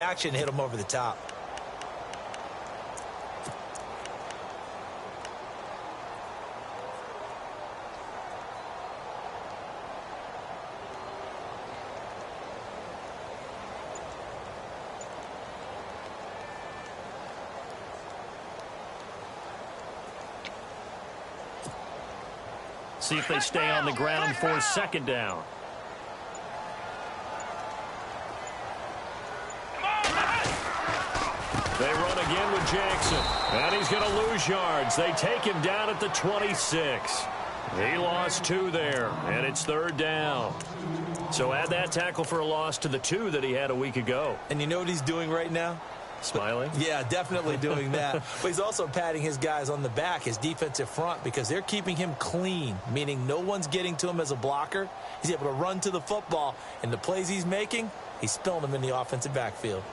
Action hit him over the top. See if they stay on the ground for second down. They run again with Jackson. And he's going to lose yards. They take him down at the 26. He lost 2 there, and it's third down. So add that tackle for a loss to the 2 that he had a week ago. And you know what he's doing right now? Smiling? Yeah, definitely doing that. But he's also patting his guys on the back, his defensive front, because they're keeping him clean, meaning no one's getting to him as a blocker. He's able to run to the football, and the plays he's making, he's spilling them in the offensive backfield.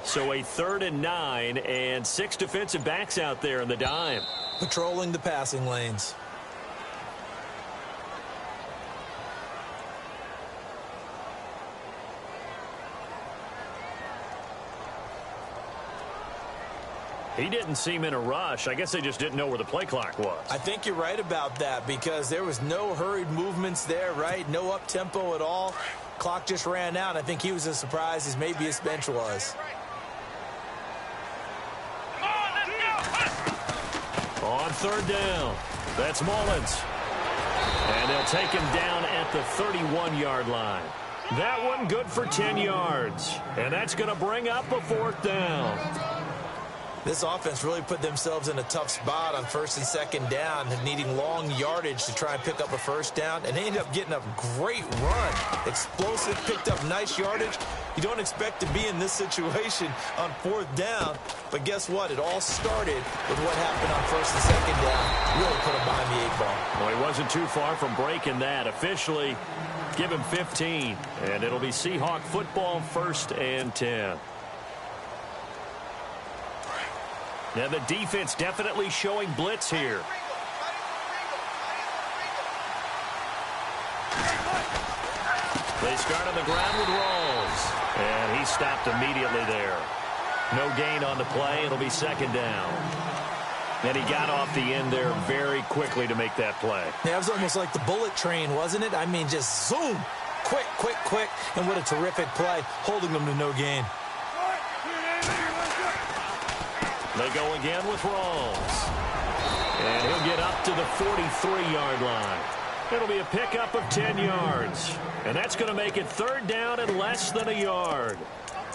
So a 3rd and 9 and 6 defensive backs out there in the dime. Patrolling the passing lanes. He didn't seem in a rush. I guess they just didn't know where the play clock was. I think you're right about that because there was no hurried movements there, right? No up-tempo at all. Clock just ran out. I think he was as surprised as maybe his bench was. On 3rd down, that's Mullins. And they'll take him down at the 31-yard line. That one good for 10 yards. And that's going to bring up a 4th down. This offense really put themselves in a tough spot on 1st and 2nd down, needing long yardage to try and pick up a 1st down, and they ended up getting a great run. Explosive, picked up nice yardage. You don't expect to be in this situation on 4th down, but guess what? It all started with what happened on 1st and 2nd down. Really put him behind the 8 ball. Well, he wasn't too far from breaking that. Officially, give him 15, and it'll be Seahawk football 1st and 10. Now the defense definitely showing blitz here. They start on the ground with Rawls. And he stopped immediately there. No gain on the play. It'll be 2nd down. And he got off the end there very quickly to make that play. Yeah, it was almost like the bullet train, wasn't it? I mean, just zoom. Quick, quick, quick. And what a terrific play, holding them to no gain. They go again with Rawls. And he'll get up to the 43-yard line. It'll be a pickup of 10 yards. And that's going to make it 3rd down and less than a yard.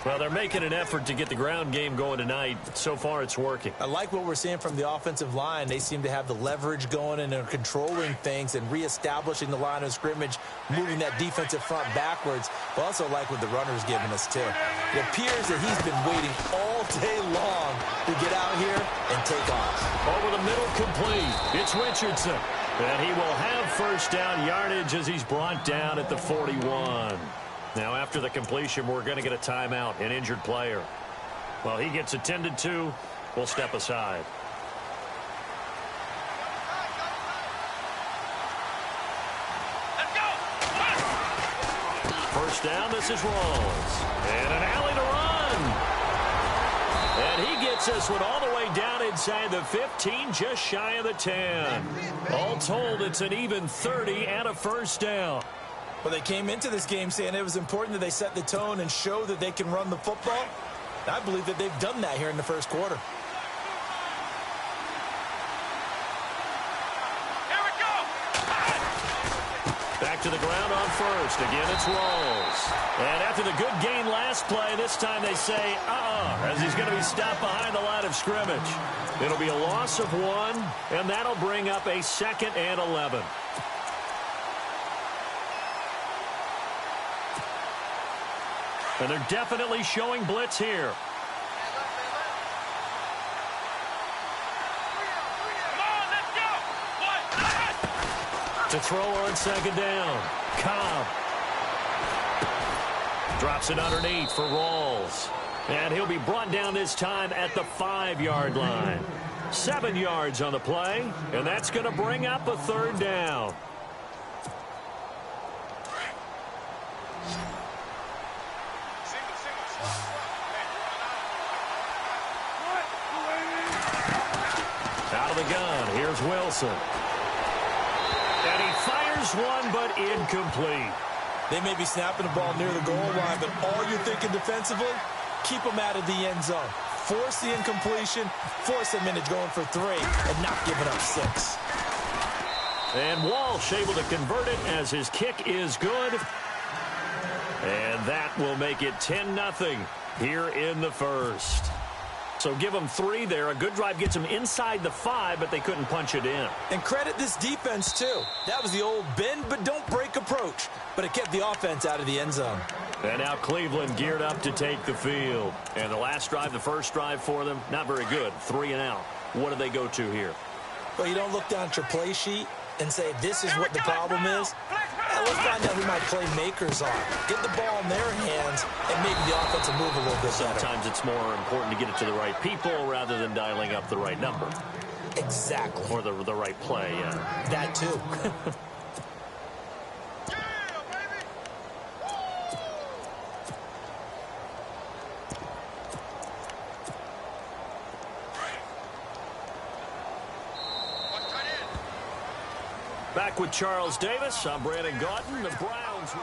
Well, they're making an effort to get the ground game going tonight. So far, it's working. I like what we're seeing from the offensive line. They seem to have the leverage going and they're controlling things and reestablishing the line of scrimmage, moving that defensive front backwards. But also like what the runner's giving us, too. It appears that he's been waiting all day long to get out here and take off. Over the middle, complete. It's Richardson. And he will have 1st down yardage as he's brought down at the 41. Now, after the completion, we're going to get a timeout, an injured player. Well, he gets attended to. We'll step aside. Let's go. 1st down, this is Rawls. And an alley to run. And he gets this one all the way down inside the 15, just shy of the 10. All told, it's an even 30 and a 1st down. Well, they came into this game saying it was important that they set the tone and show that they can run the football. I believe that they've done that here in the 1st quarter. Here we go. Back to the ground on 1st. Again, it's Rawls. And after the good gain last play, this time they say, as he's going to be stopped behind the line of scrimmage. It'll be a loss of 1, and that'll bring up a 2nd and 11. And they're definitely showing blitz here. Come on, let's go. To throw on 2nd down. Cobb. Drops it underneath for Rawls. And he'll be brought down this time at the 5-yard line. 7 yards on the play, and that's going to bring up a third down. Out of the gun, here's Wilson. And he fires one, but incomplete. They may be snapping the ball near the goal line, but all you're thinking defensively, keep them out of the end zone. Force the incompletion, force them into going for 3, and not giving up 6. And Walsh able to convert it as his kick is good. And that will make it 10-0 here in the first. So give them 3 there. A good drive gets them inside the 5, but they couldn't punch it in. And credit this defense, too. That was the old bend but don't break approach, but it kept the offense out of the end zone. And now Cleveland geared up to take the field. And the last drive, the first drive for them, not very good. 3 and out. What do they go to here? Well, you don't look down at your play sheet and say, this is what the problem is. Let's find out who my playmakers are. Get the ball in their hands and maybe the offense will move a little bit better. Sometimes it's more important to get it to the right people rather than dialing up the right number. Exactly. Or the right play, yeah. That too. Back with Charles Davis. I'm Brandon Gaudin. The Browns.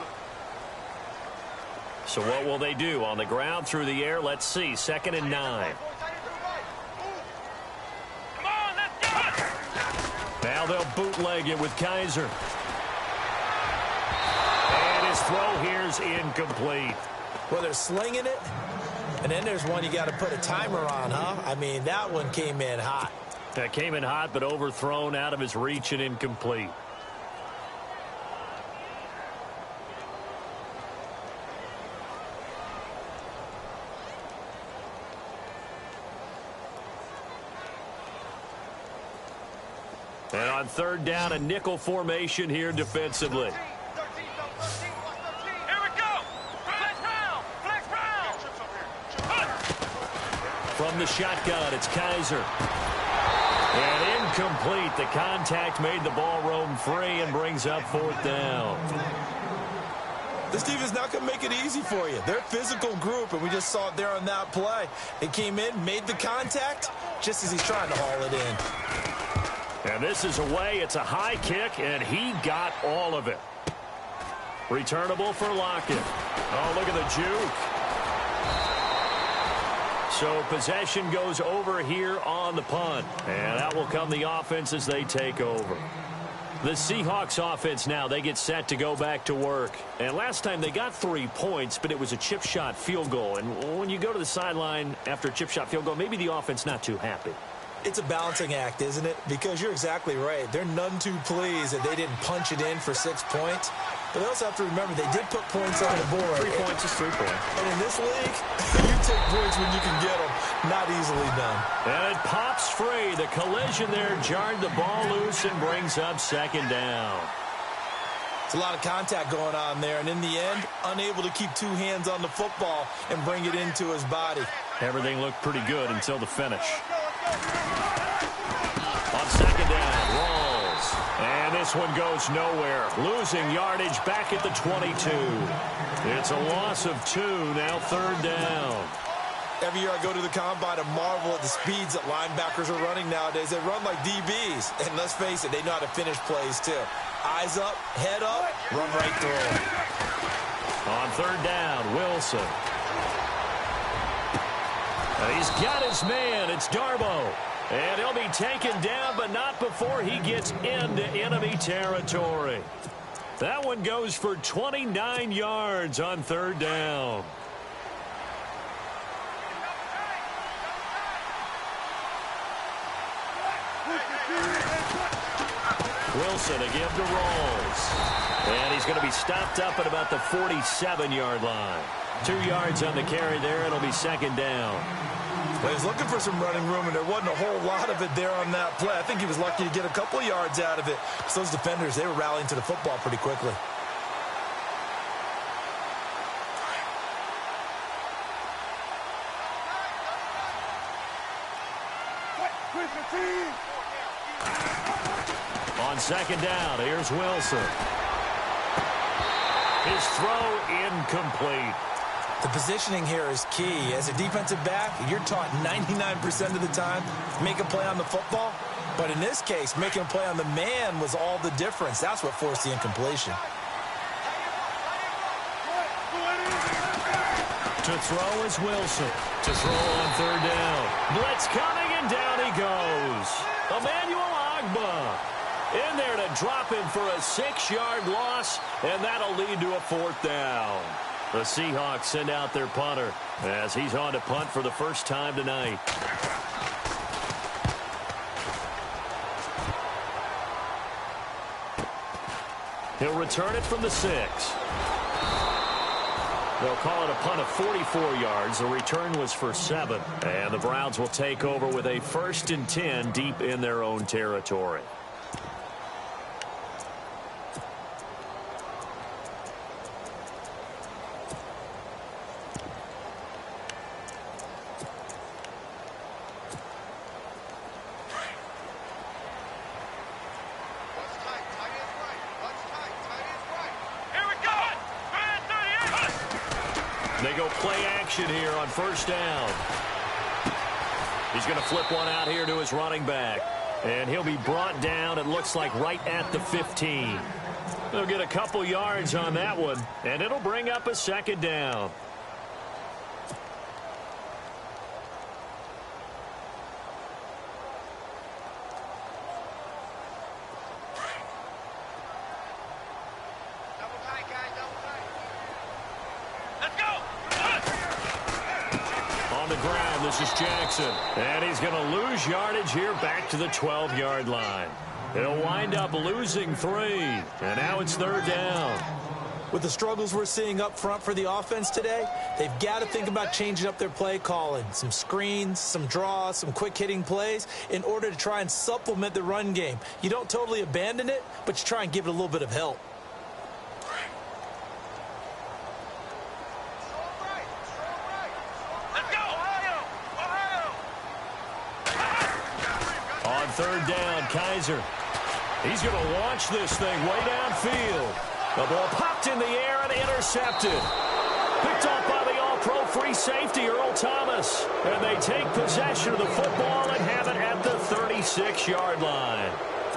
So what will they do? On the ground, through the air? Let's see. 2nd and 9. Come on, let's go! Now they'll bootleg it with Kaiser. And his throw here's incomplete. Well, they're slinging it. And then there's one you got to put a timer on, huh? I mean, that one came in hot. That came in hot, but overthrown out of his reach and incomplete. And on 3rd down, a nickel formation here defensively. Here we go! Flex round! Flex round! From the shotgun, it's Kaiser. And incomplete. The contact made the ball roam free and brings up 4th down. This team is not going to make it easy for you. They're a physical group, and we just saw it there on that play. They came in, made the contact, just as he's trying to haul it in. And this is away. It's a high kick, and he got all of it. Returnable for Lockett. Oh, look at the juke. So possession goes over here on the punt. And out will come the offense as they take over. The Seahawks offense now, they get set to go back to work. And last time they got 3 points, but it was a chip shot field goal. And when you go to the sideline after a chip shot field goal, maybe the offense not too happy. It's a balancing act, isn't it? Because you're exactly right. They're none too pleased that they didn't punch it in for 6 points. But they also have to remember they did put points on the board. 3 points is 3 points. And in this league, you take points when you can get them. Not easily done. And it pops free. The collision there jarred the ball loose and brings up 2nd down. It's a lot of contact going on there. And in the end, unable to keep 2 hands on the football and bring it into his body. Everything looked pretty good until the finish. On 2nd down, Rawls. And this one goes nowhere. Losing yardage back at the 22. It's a loss of 2, now 3rd down. Every year I go to the combine and marvel at the speeds that linebackers are running nowadays. They run like DBs. And let's face it, they know how to finish plays too. Eyes up, head up, run right through them. On 3rd down, Wilson. And he's got his man. It's Darboh. And he'll be taken down, but not before he gets into enemy territory. That one goes for 29 yards on 3rd down. Wilson again to Rawls. And he's going to be stopped up at about the 47-yard line. 2 yards on the carry there. It'll be 2nd down. Well, he was looking for some running room, and there wasn't a whole lot of it there on that play. I think he was lucky to get a couple yards out of it. So those defenders, they were rallying to the football pretty quickly. On second down, here's Wilson. His throw incomplete. The positioning here is key. As a defensive back, you're taught 99% of the time, make a play on the football. But in this case, making a play on the man was all the difference. That's what forced the incompletion. To throw is Wilson. To throw on third down. Blitz coming, and down he goes. Emmanuel Agba in there to drop him for a 6-yard loss, and that'll lead to a 4th down. The Seahawks send out their punter as he's on to punt for the first time tonight. He'll return it from the 6. They'll call it a punt of 44 yards. The return was for 7. And the Browns will take over with a 1st and 10 deep in their own territory. They go play action here on first down. He's going to flip one out here to his running back. And he'll be brought down, it looks like, right at the 15. They'll get a couple yards on that one, and it'll bring up a 2nd down. This is Jackson, and he's going to lose yardage here back to the 12-yard line. He'll wind up losing 3, and now it's 3rd down. With the struggles we're seeing up front for the offense today, they've got to think about changing up their play calling. Some screens, some draws, some quick-hitting plays in order to try and supplement the run game. You don't totally abandon it, but you try and give it a little bit of help. Third down, Kaiser. He's going to launch this thing way downfield. The ball popped in the air and intercepted. Picked off by the all-pro free safety, Earl Thomas. And they take possession of the football and have it at the 36-yard line.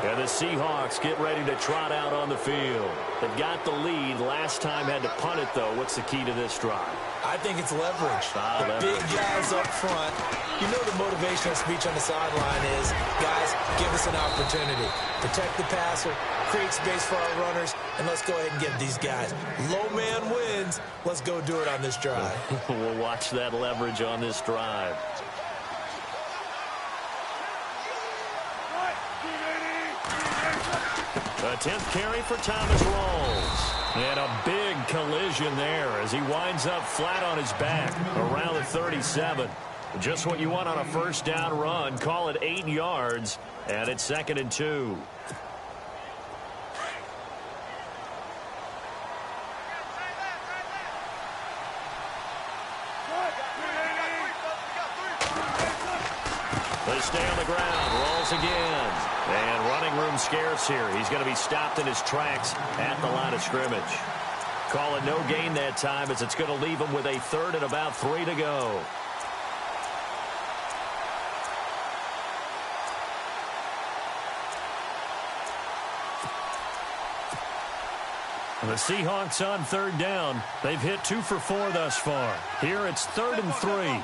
And the Seahawks get ready to trot out on the field. They've got the lead. Last time had to punt it, though. What's the key to this drive? I think it's leverage. Big guys up front. You know the motivational speech on the sideline is, guys, give us an opportunity. Protect the passer, create space for our runners, and let's go ahead and get these guys. Low man wins. Let's go do it on this drive. We'll watch that leverage on this drive. A 10th carry for Thomas Rawls. And a big collision there as he winds up flat on his back around the 37. Just what you want on a first down run. Call it 8 yards, and it's 2nd and 2. They stay on the ground. Rolls again. And running room scarce here. He's going to be stopped in his tracks at the line of scrimmage. Call it no gain that time as it's going to leave him with a 3rd and about 3 to go. The Seahawks on 3rd down. They've hit 2 for 4 thus far. Here it's 3rd and 3.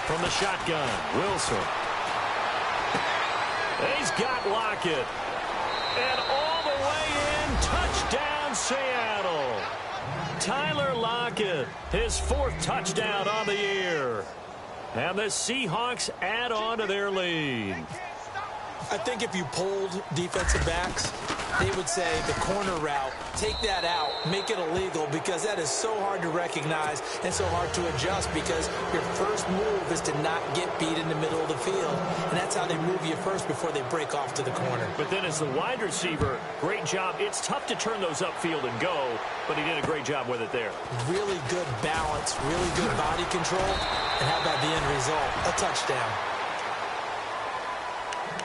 From the shotgun, Wilson. He's got Lockett. And all the way in, touchdown Seattle. Tyler Lockett, his 4th touchdown on the year. And the Seahawks add on to their lead. I think if you polled defensive backs, they would say the corner route, take that out, make it illegal, because that is so hard to recognize and so hard to adjust, because your first move purpose to not get beat in the middle of the field, and that's how they move you first before they break off to the corner. But then as the wide receiver, great job. It's tough to turn those upfield and go, but he did a great job with it there. Really good balance, really good body control, and how about the end result? A touchdown.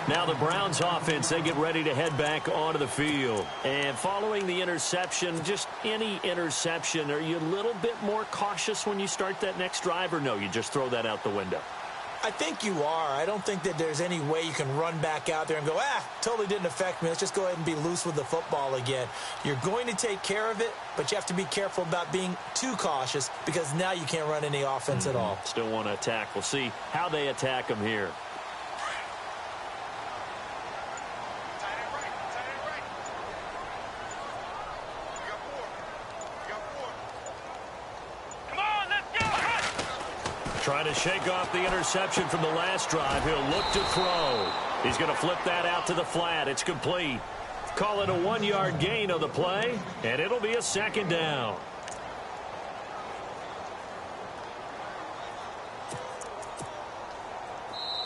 Now the Browns offense, they get ready to head back onto the field. And following the interception, just any interception, are you a little bit more cautious when you start that next drive, or no, you just throw that out the window? I think you are. I don't think that there's any way you can run back out there and go, totally didn't affect me. Let's just go ahead and be loose with the football again. You're going to take care of it, but you have to be careful about being too cautious because now you can't run any offense at all. Still want to attack. We'll see how they attack them here. Trying to shake off the interception from the last drive. He'll look to throw. He's going to flip that out to the flat. It's complete. Call it a 1-yard gain on the play, and it'll be a second down.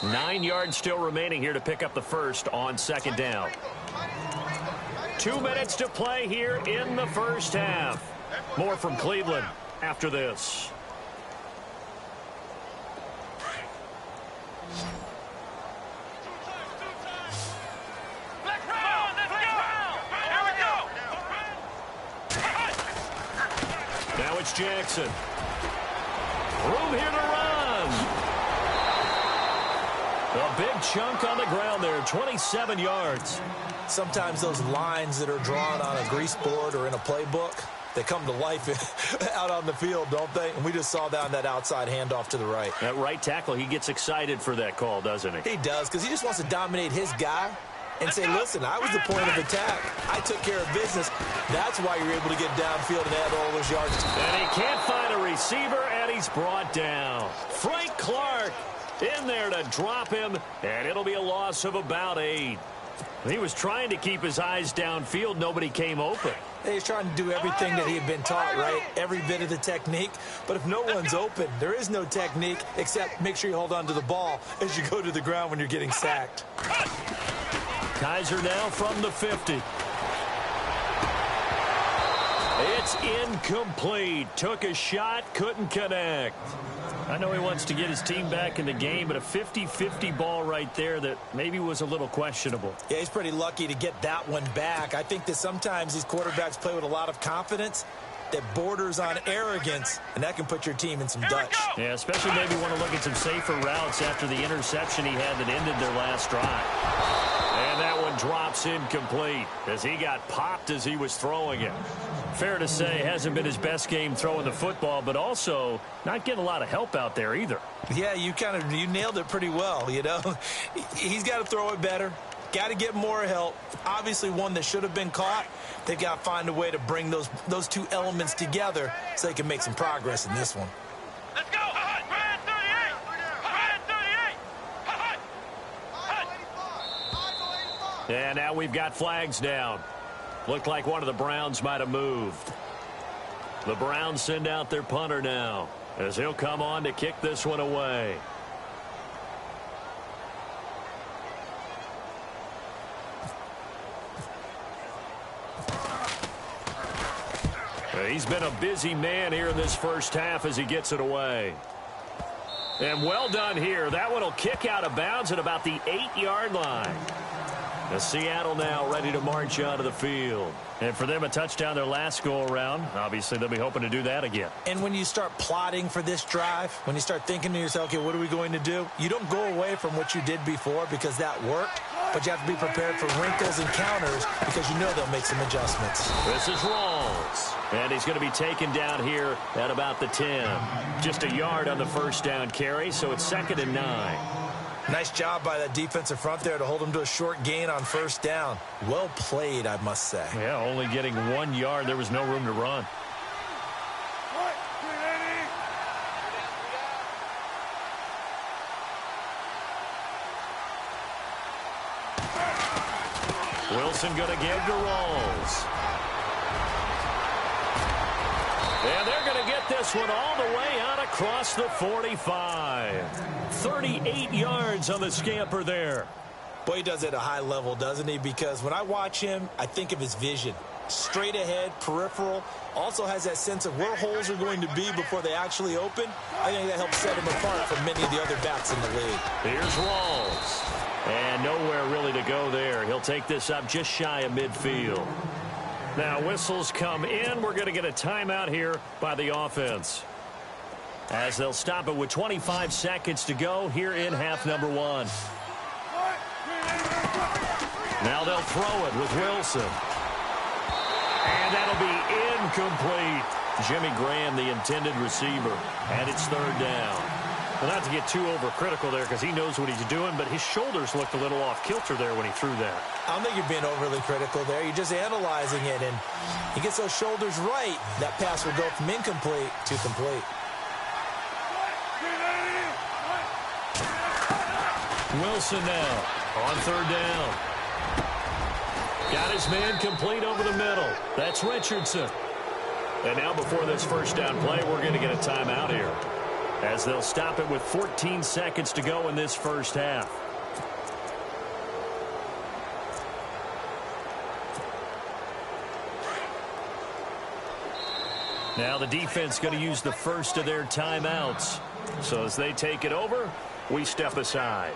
Nine yards still remaining here to pick up the first on second down. 2 minutes to play here in the first half. More from Cleveland after this. Now it's Jackson. Room here to run. A big chunk on the ground there, 27 yards. Sometimes those lines that are drawn on a grease board or in a playbook, they come to life out on the field, don't they? And we just saw that on that outside handoff to the right. That right tackle, he gets excited for that call, doesn't he? He does, because he just wants to dominate his guy and say, listen, I was the point of attack. I took care of business. That's why you're able to get downfield and add all those yards. And he can't find a receiver, and he's brought down. Frank Clark in there to drop him, and it'll be a loss of about 8. He was trying to keep his eyes downfield. Nobody came open. He's trying to do everything that he had been taught, right? Every bit of the technique. But if no one's open, there is no technique except make sure you hold on to the ball as you go to the ground when you're getting sacked. Kaiser now from the 50. It's incomplete. Took a shot, couldn't connect. I know he wants to get his team back in the game, but a 50-50 ball right there that maybe was a little questionable. Yeah, he's pretty lucky to get that one back. I think that sometimes these quarterbacks play with a lot of confidence that borders on arrogance, and that can put your team in some Dutch. Yeah, especially maybe want to look at some safer routes after the interception he had that ended their last drive. And that one drops incomplete as he got popped as he was throwing it. Fair to say, hasn't been his best game throwing the football, but also not getting a lot of help out there either. Yeah, you nailed it pretty well, you know. He's got to throw it better. Got to get more help. Obviously one that should have been caught. They've got to find a way to bring those two elements together so they can make some progress in this one. Let's go! Red 38! Red 38! And now we've got flags down. Looked like one of the Browns might have moved. The Browns send out their punter now as he'll come on to kick this one away. He's been a busy man here in this first half as he gets it away. And well done here. That one will kick out of bounds at about the 8-yard line. The Seattle now ready to march out of the field. And for them, a touchdown their last go-around. Obviously, they'll be hoping to do that again. And when you start plotting for this drive, when you start thinking to yourself, okay, what are we going to do? You don't go away from what you did before because that worked, but you have to be prepared for wrinkles and counters because you know they'll make some adjustments. This is Rawls. And he's going to be taken down here at about the 10. Just a yard on the first down carry, so it's 2nd and 9. Nice job by that defensive front there to hold him to a short gain on first down. Well played, I must say. Yeah, only getting 1 yard. There was no room to run. Wilson going to give to Rawls. And they're going to get this one all the way out across the 45. 38 yards on the scamper there. Boy, he does it at a high level, doesn't he? Because when I watch him, I think of his vision. Straight ahead, peripheral, also has that sense of where holes are going to be before they actually open. I think that helps set him apart from many of the other backs in the league. Here's Rawls. And nowhere really to go there. He'll take this up just shy of midfield. Now whistles come in. We're going to get a timeout here by the offense, as they'll stop it with 25 seconds to go here in half number one. Now they'll throw it with Wilson. And that'll be incomplete. Jimmy Graham, the intended receiver, and it's third down. Well, not to get too overcritical there because he knows what he's doing, but his shoulders looked a little off kilter there when he threw that. I don't think you're being overly critical there. You're just analyzing it, and he gets those shoulders right. That pass will go from incomplete to complete. Wilson now on third down. Got his man complete over the middle. That's Richardson. And now before this first down play, we're going to get a timeout here, as they'll stop it with 14 seconds to go in this first half. Now the defense going to use the first of their timeouts. So as they take it over, we step aside.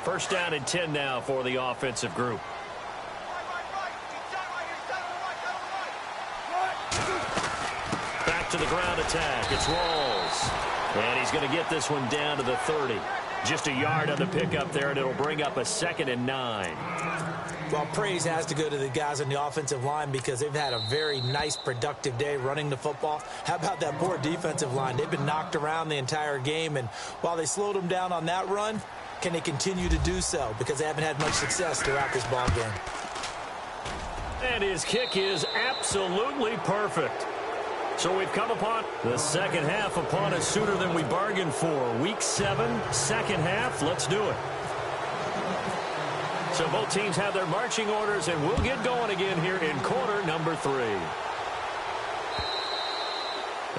First down and 10 now for the offensive group. Back to the ground attack. It's Rawls. And he's going to get this one down to the 30. Just a yard on the pickup there, and it'll bring up a 2nd and 9. Well, praise has to go to the guys on the offensive line because they've had a very nice, productive day running the football. How about that poor defensive line? They've been knocked around the entire game, and while they slowed them down on that run, can they continue to do so? Because they haven't had much success throughout this ball game. And his kick is absolutely perfect. So we've come upon the second half upon us sooner than we bargained for. Week 7, second half. Let's do it. So both teams have their marching orders, and we'll get going again here in quarter number 3.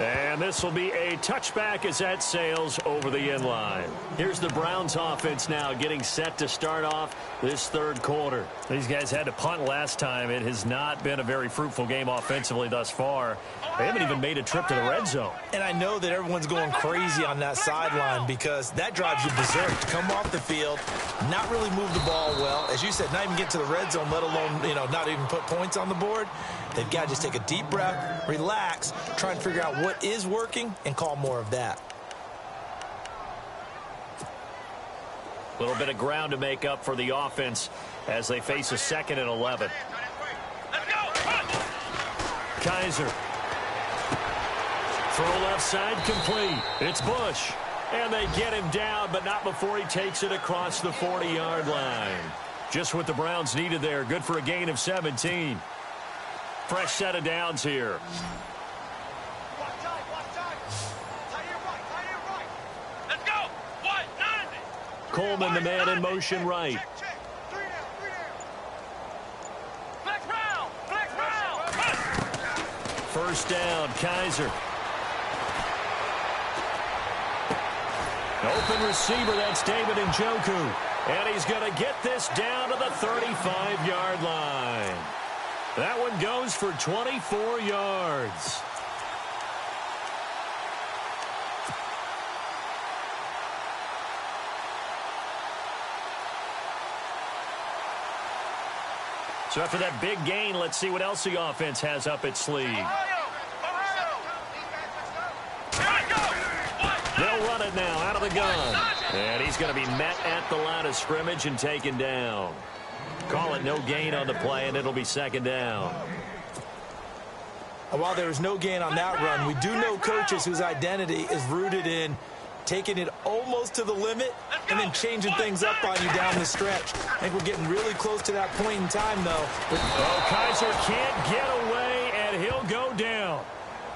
And this will be a touchback as that sails over the end line. Here's the Browns offense now getting set to start off this third quarter. These guys had to punt last time. It has not been a very fruitful game offensively thus far. They haven't even made a trip to the red zone. And I know that everyone's going crazy on that sideline because that drives you berserk to come off the field, not really move the ball well. As you said, not even get to the red zone, let alone, not even put points on the board. They've got to just take a deep breath, relax, try and figure out what is working, and call more of that. A little bit of ground to make up for the offense as they face a 2nd and 11. Kaiser. Throw left side complete. It's Bush. And they get him down, but not before he takes it across the 40-yard line. Just what the Browns needed there. Good for a gain of 17. Fresh set of downs here. Let's go. 190. Coleman, the man in motion right. Flex round. Flex round. First down, Kaiser. Open receiver, that's David Njoku. And he's going to get this down to the 35-yard line. That one goes for 24 yards. So after that big gain, let's see what else the offense has up its sleeve. They'll run it now out of the gun. And he's going to be met at the line of scrimmage and taken down. Call it no gain on the play, and it'll be 2nd down. While there was no gain on that run, we do know coaches whose identity is rooted in taking it almost to the limit and then changing things up on you down the stretch. I think we're getting really close to that point in time, though. Oh, Kaiser can't get away, and he'll go down.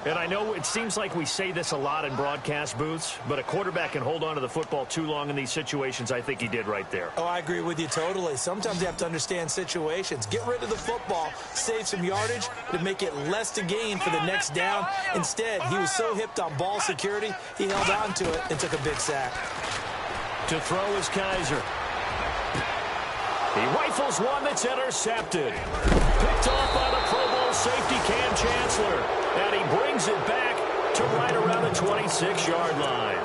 And I know it seems like we say this a lot in broadcast booths, but a quarterback can hold on to the football too long in these situations. I think he did right there. Oh, I agree with you totally. Sometimes you have to understand situations. Get rid of the football, save some yardage to make it less to gain for the next down. Instead, he was so hipped on ball security, he held on to it and took a big sack. To throw is Kaiser. He rifles one that's intercepted. Picked off by the Pro Bowl safety Cam Chancellor. And he brings it back to right around the 26-yard line.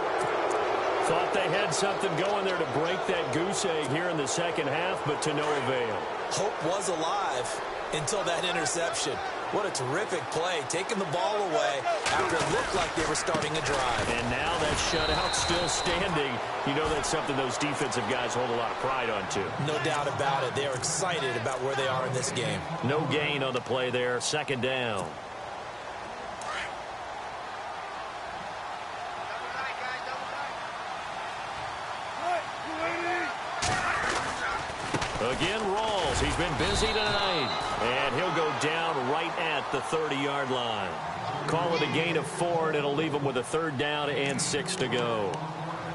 Thought they had something going there to break that goose egg here in the second half, but to no avail. Hope was alive until that interception. What a terrific play, taking the ball away after it looked like they were starting a drive. And now that shutout still standing. You know that's something those defensive guys hold a lot of pride on, too. No doubt about it. They are excited about where they are in this game. No gain on the play there. Second down. Again, Rawls. He's been busy tonight. And he'll go down right at the 30-yard line. Call it a gain of 4, and it'll leave him with a third down and 6 to go.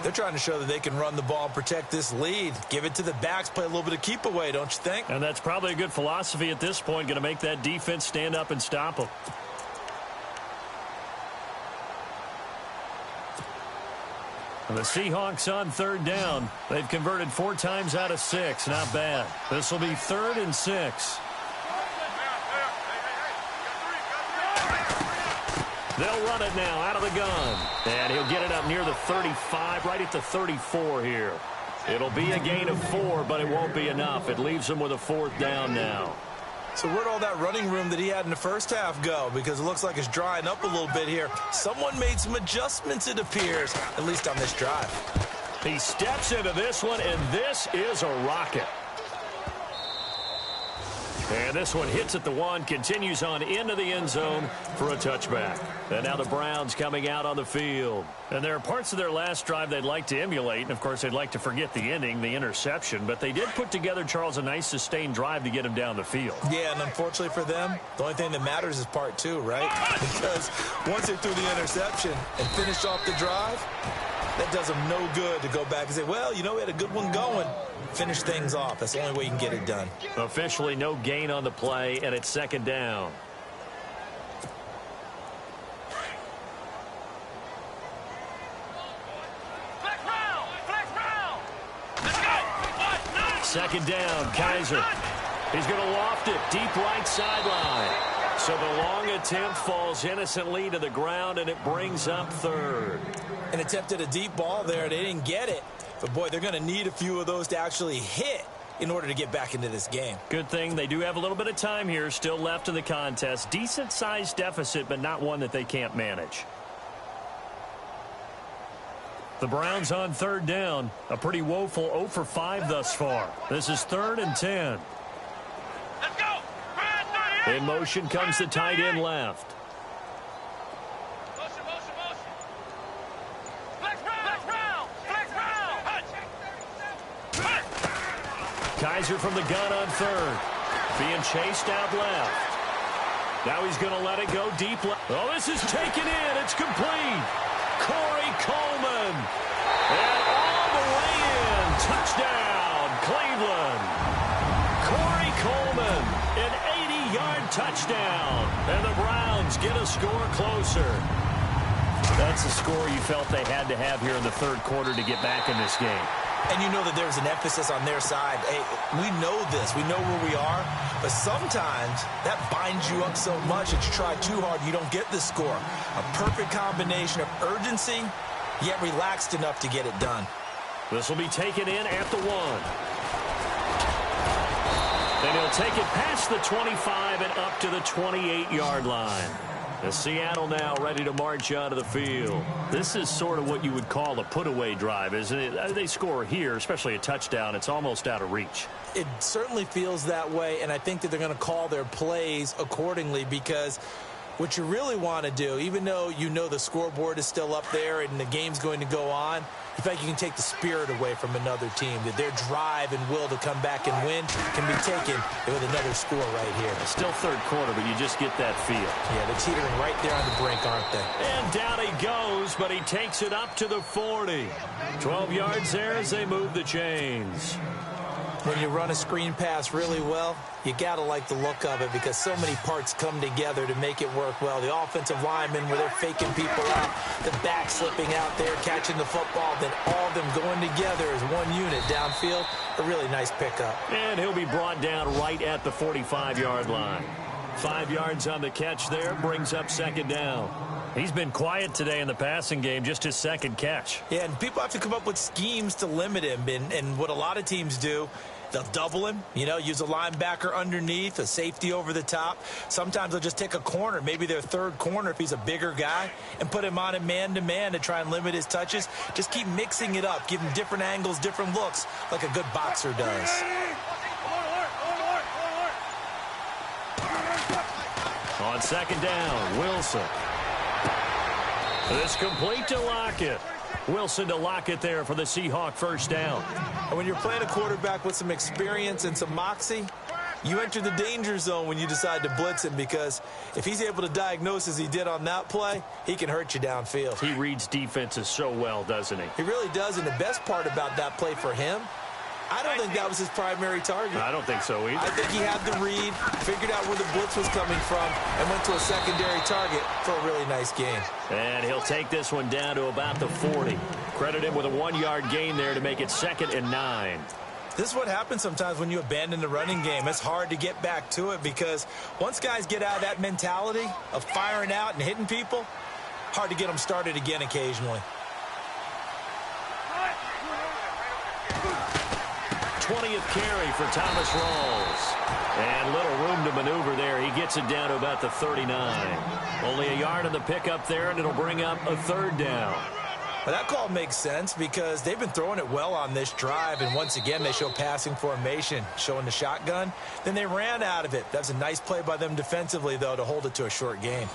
They're trying to show that they can run the ball and protect this lead. Give it to the backs, play a little bit of keep away, don't you think? And that's probably a good philosophy at this point, going to make that defense stand up and stop them. And the Seahawks on third down. They've converted 4 times out of 6. Not bad. This will be 3rd and 6. They'll run it now out of the gun. And he'll get it up near the 35, right at the 34 here. It'll be a gain of 4, but it won't be enough. It leaves him with a 4th down now. So where'd all that running room that he had in the first half go? Because it looks like it's drying up a little bit here. Someone made some adjustments, it appears, at least on this drive. He steps into this one, and this is a rocket. And this one hits at the 1, continues on into the end zone for a touchback. And now the Browns coming out on the field. And there are parts of their last drive they'd like to emulate. And, of course, they'd like to forget the ending, the interception. But they did put together, Charles, a nice sustained drive to get him down the field. Yeah, and unfortunately for them, the only thing that matters is part 2, right? Because once they threw the interception and finished off the drive, that does them no good to go back and say, well, you know, we had a good one going. Finish things off. That's the only way you can get it done. Officially no gain on the play, and it's second down. Second down, Kaiser. He's going to loft it deep right sideline. So the long attempt falls innocently to the ground, and it brings up 3rd. And attempted a deep ball there. They didn't get it. But, boy, they're going to need a few of those to actually hit in order to get back into this game. Good thing they do have a little bit of time here still left in the contest. Decent-sized deficit, but not one that they can't manage. The Browns on third down. A pretty woeful 0 for 5 thus far. This is 3rd and 10. Let's go. In motion comes the tight end left. Kaiser from the gun on 3rd. Being chased out left. Now he's going to let it go deep left. Oh, this is taken in. It's complete. Corey Coleman. And all the way in. Touchdown, Cleveland. Corey Coleman. An 80-yard touchdown. And the Browns get a score closer. That's a score you felt they had to have here in the 3rd quarter to get back in this game. And you know that there's an emphasis on their side. Hey, we know this. We know where we are. But sometimes that binds you up so much that you try too hard, you don't get the score. A perfect combination of urgency, yet relaxed enough to get it done. This will be taken in at the 1. And he'll take it past the 25 and up to the 28-yard line. The Seattle now ready to march onto the field. This is sort of what you would call a put-away drive, isn't it? They score here, especially a touchdown. It's almost out of reach. It certainly feels that way, and I think that they're going to call their plays accordingly because What you really want to do, even though you know the scoreboard is still up there and the game's going to go on, you feel like you can take the spirit away from another team, that their drive and will to come back and win can be taken with another score right here. Still third quarter, but you just get that feel. Yeah, they're teetering right there on the brink, aren't they? And down he goes, but he takes it up to the 40. 12 yards there as they move the chains. When you run a screen pass really well, you got to like the look of it because so many parts come together to make it work well. The offensive linemen, where they're faking people out, the back slipping out there, catching the football, then all of them going together as one unit downfield. A really nice pickup. And he'll be brought down right at the 45-yard line. 5 yards on the catch there, brings up second down. He's been quiet today in the passing game, just his second catch. Yeah, and people have to come up with schemes to limit him. And what a lot of teams do, they'll double him, use a linebacker underneath, a safety over the top. Sometimes they'll just take a corner, maybe their third corner if he's a bigger guy, and put him on a man-to-man to try and limit his touches. Just keep mixing it up, give him different angles, different looks, like a good boxer does. On second down, Wilson. This complete to Lockett. Wilson to Lockett there for the Seahawk first down. And when you're playing a quarterback with some experience and some moxie, you enter the danger zone when you decide to blitz him, because if he's able to diagnose as he did on that play, he can hurt you downfield. He reads defenses so well, doesn't he? He really does, and the best part about that play for him, I don't think that was his primary target. I don't think so either. I think he had the read, figured out where the blitz was coming from, and went to a secondary target for a really nice game. And he'll take this one down to about the 40. Credit him with a 1-yard gain there to make it 2nd and 9. This is what happens sometimes when you abandon the running game. It's hard to get back to it because once guys get out of that mentality of firing out and hitting people, hard to get them started again occasionally. 20th carry for Thomas Rawls. And little room to maneuver there. He gets it down to about the 39. Only a yard on the pickup there, and it'll bring up a third down. Well, that call makes sense because they've been throwing it well on this drive, and once again they show passing formation, showing the shotgun. Then they ran out of it. That's a nice play by them defensively, though, to hold it to a short gain.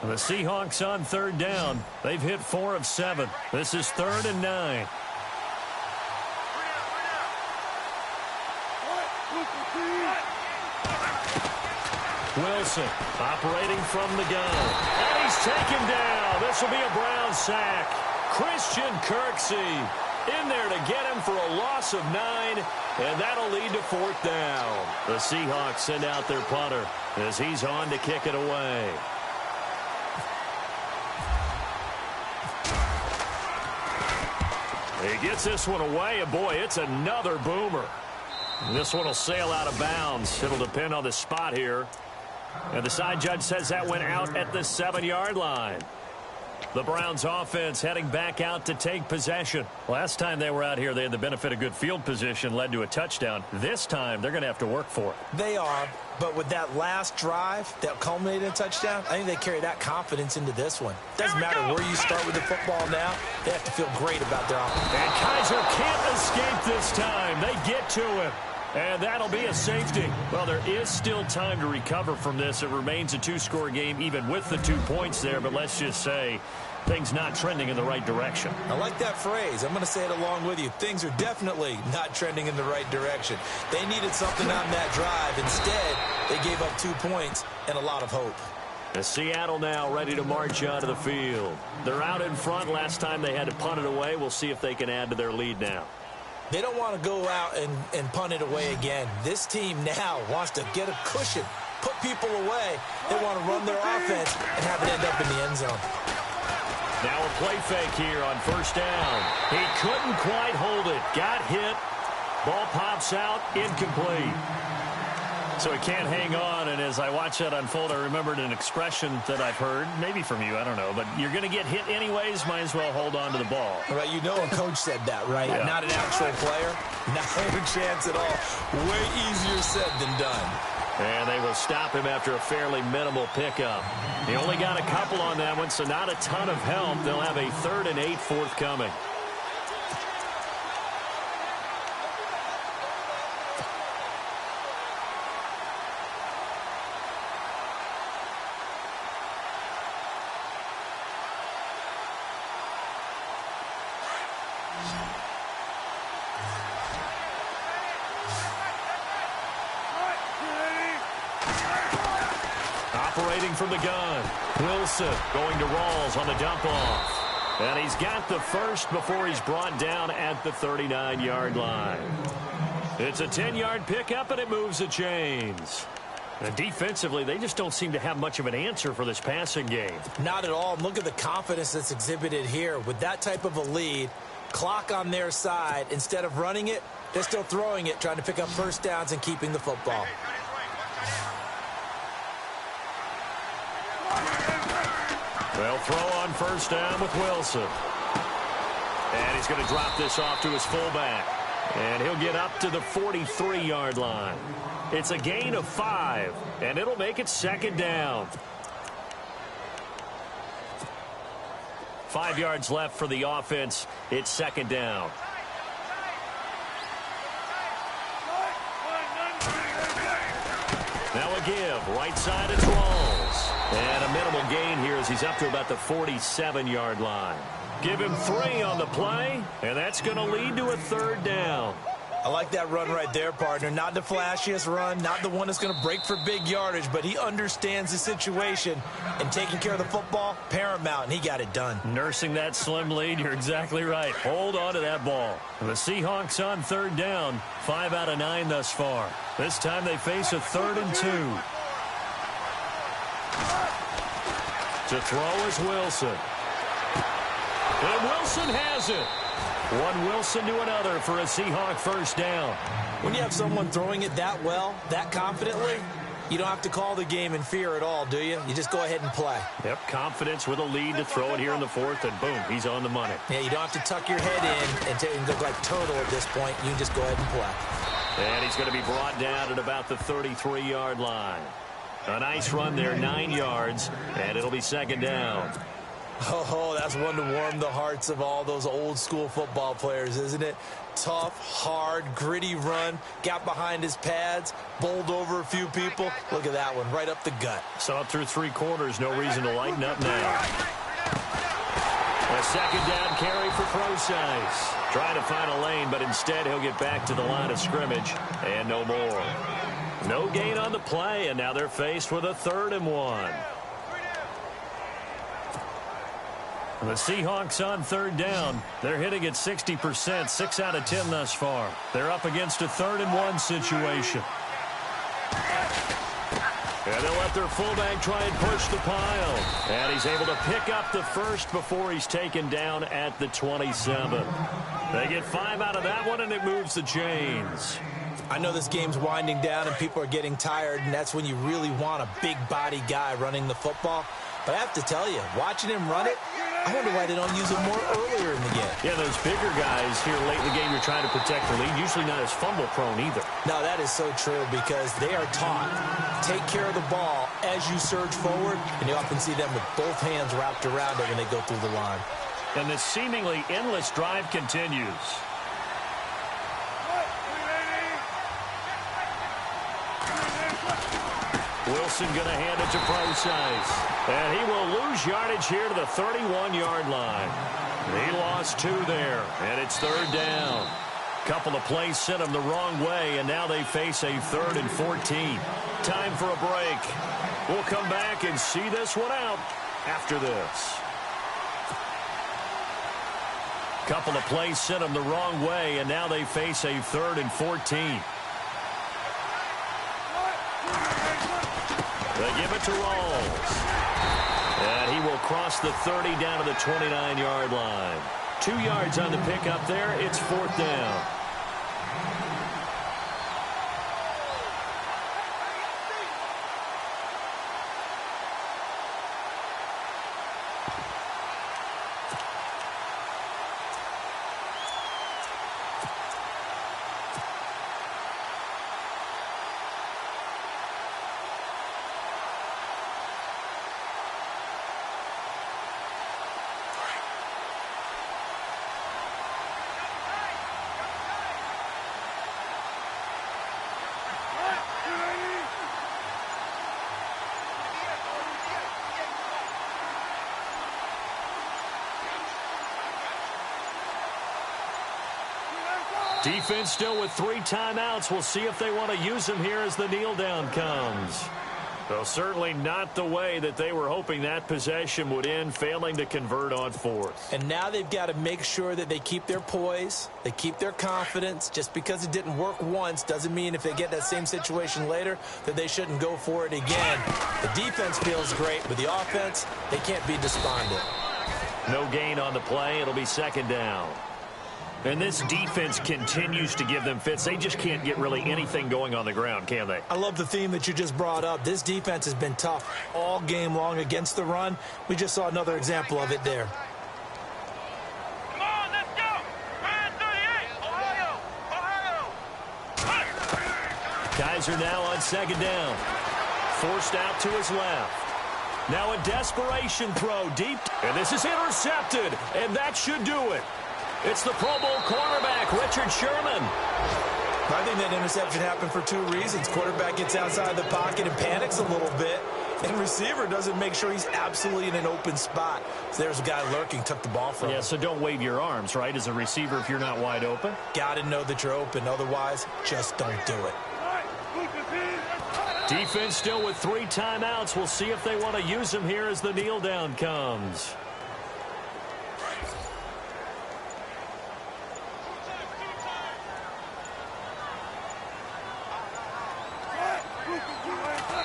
The Seahawks on third down. They've hit 4 of 7. This is 3rd and 9. Wilson operating from the gun. And he's taken down. This will be a Brown sack. Christian Kirksey in there to get him for a loss of 9. And that'll lead to 4th down. The Seahawks send out their punter as he's on to kick it away. He gets this one away, and boy, it's another boomer. This one will sail out of bounds. It'll depend on the spot here. And the side judge says that went out at the 7-yard line. The Browns offense heading back out to take possession. Last time they were out here, they had the benefit of good field position, led to a touchdown. This time, they're going to have to work for it. They are, but with that last drive that culminated in a touchdown, I think they carry that confidence into this one. Doesn't matter where you start with the football now, they have to feel great about their offense. And Kaiser can't escape this time. They get to him. And that'll be a safety. Well, there is still time to recover from this. It remains a 2-score game even with the 2 points there. But let's just say things not trending in the right direction. I like that phrase. I'm going to say it along with you. Things are definitely not trending in the right direction. They needed something on that drive. Instead, they gave up 2 points and a lot of hope. As Seattle now ready to march onto the field. They're out in front. Last time they had to punt it away. We'll see if they can add to their lead now. They don't want to go out and punt it away again. This team now wants to get a cushion, put people away. They want to run their offense and have it end up in the end zone. Now a play fake here on first down. He couldn't quite hold it. Got hit. Ball pops out. Incomplete. So he can't hang on, and as I watch that unfold, I remembered an expression that I've heard, maybe from you, I don't know, but you're going to get hit anyways, might as well hold on to the ball. Right, you know a coach said that, right? Yeah. Not an actual player. Not a chance at all. Way easier said than done. And they will stop him after a fairly minimal pickup. He only got a couple on that one, so not a ton of help. They'll have a 3rd and 8 forthcoming. Operating from the gun, Wilson going to Rawls on the dump-off. And he's got the first before he's brought down at the 39-yard line. It's a 10-yard pickup, and it moves the chains. And defensively, they just don't seem to have much of an answer for this passing game. Not at all. Look at the confidence that's exhibited here. With that type of a lead, clock on their side, instead of running it, they're still throwing it, trying to pick up first downs and keeping the football. They'll throw on first down with Wilson. And he's going to drop this off to his fullback. And he'll get up to the 43-yard line. It's a gain of 5, and it'll make it 2nd down. 5 yards left for the offense. It's 2nd down. Now a give. Right side, it's Rawls. And a minimal gain here as he's up to about the 47-yard line. Give him 3 on the play, and that's going to lead to a 3rd down. I like that run right there, partner. Not the flashiest run, not the one that's going to break for big yardage, but he understands the situation, and taking care of the football, paramount, and he got it done. Nursing that slim lead, you're exactly right. Hold on to that ball. The Seahawks on 3rd down, 5 out of 9 thus far. This time they face a 3rd and 2. To throw is Wilson. And Wilson has it. One Wilson to another for a Seahawk first down. When you have someone throwing it that well, that confidently, you don't have to call the game in fear at all, do you? You just go ahead and play. Yep, confidence with a lead to throw it here in the 4th, and boom, he's on the money. Yeah, you don't have to tuck your head in and look like turtle at this point. You can just go ahead and play. And he's going to be brought down at about the 33-yard line. A nice run there, 9 yards, and it'll be 2nd down. Oh, that's one to warm the hearts of all those old-school football players, isn't it? Tough, hard, gritty run, got behind his pads, bowled over a few people. Look at that one, right up the gut. Saw it through 3 quarters, no reason to lighten up now. A 2nd down carry for Procise. Trying to find a lane, but instead he'll get back to the line of scrimmage, and no more. No gain on the play, and now they're faced with a 3rd and 1. The Seahawks on 3rd down. They're hitting at 60%, 6 out of 10 thus far. They're up against a 3rd and 1 situation. And they'll let their fullback try and push the pile. And he's able to pick up the first before he's taken down at the 27. They get 5 out of that one, and it moves the chains. I know this game's winding down and people are getting tired, and that's when you really want a big body guy running the football. But I have to tell you, watching him run it, I wonder why they don't use him more earlier in the game. Yeah, those bigger guys here late in the game, you're trying to protect the lead. Usually not as fumble-prone either. No, that is so true because they are taught. Take care of the ball as you surge forward, and you often see them with both hands wrapped around it when they go through the line. And this seemingly endless drive continues. Wilson going to hand it to Procise. And he will lose yardage here to the 31-yard line. He lost 2 there, and it's 3rd down. Couple of plays sent him the wrong way, and now they face a 3rd and 14. Time for a break. We'll come back and see this one out after this. Couple of plays sent him the wrong way, and now they face a 3rd and 14. They give it to Rawls. And he will cross the 30 down to the 29-yard line. 2 yards on the pickup there. It's 4th down. Defense still with 3 timeouts. We'll see if they want to use them here as the kneel down comes. Well, certainly not the way that they were hoping that possession would end, failing to convert on 4th. And now they've got to make sure that they keep their poise, they keep their confidence. Just because it didn't work once doesn't mean if they get that same situation later that they shouldn't go for it again. The defense feels great, but the offense, they can't be despondent. No gain on the play. It'll be 2nd down. And this defense continues to give them fits. They just can't get really anything going on the ground, can they? I love the theme that you just brought up. This defense has been tough all game long against the run. We just saw another example of it there. Come on, let's go. Man 38. Ohio. Guys are now on 2nd down. Forced out to his left. Now a desperation throw deep. And this is intercepted. And that should do it. It's the Pro Bowl cornerback, Richard Sherman. I think that interception happened for 2 reasons. Quarterback gets outside the pocket and panics a little bit. And receiver doesn't make sure he's absolutely in an open spot. So there's a guy lurking, took the ball from him. Yeah, so don't wave your arms, right, as a receiver if you're not wide open. Got to know that you're open. Otherwise, just don't do it. Defense still with 3 timeouts. We'll see if they want to use them here as the kneel down comes.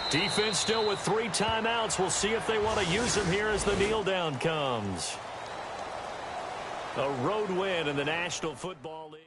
Defense still with 3 timeouts. We'll see if they want to use them here as the kneel down comes. A road win in the National Football League.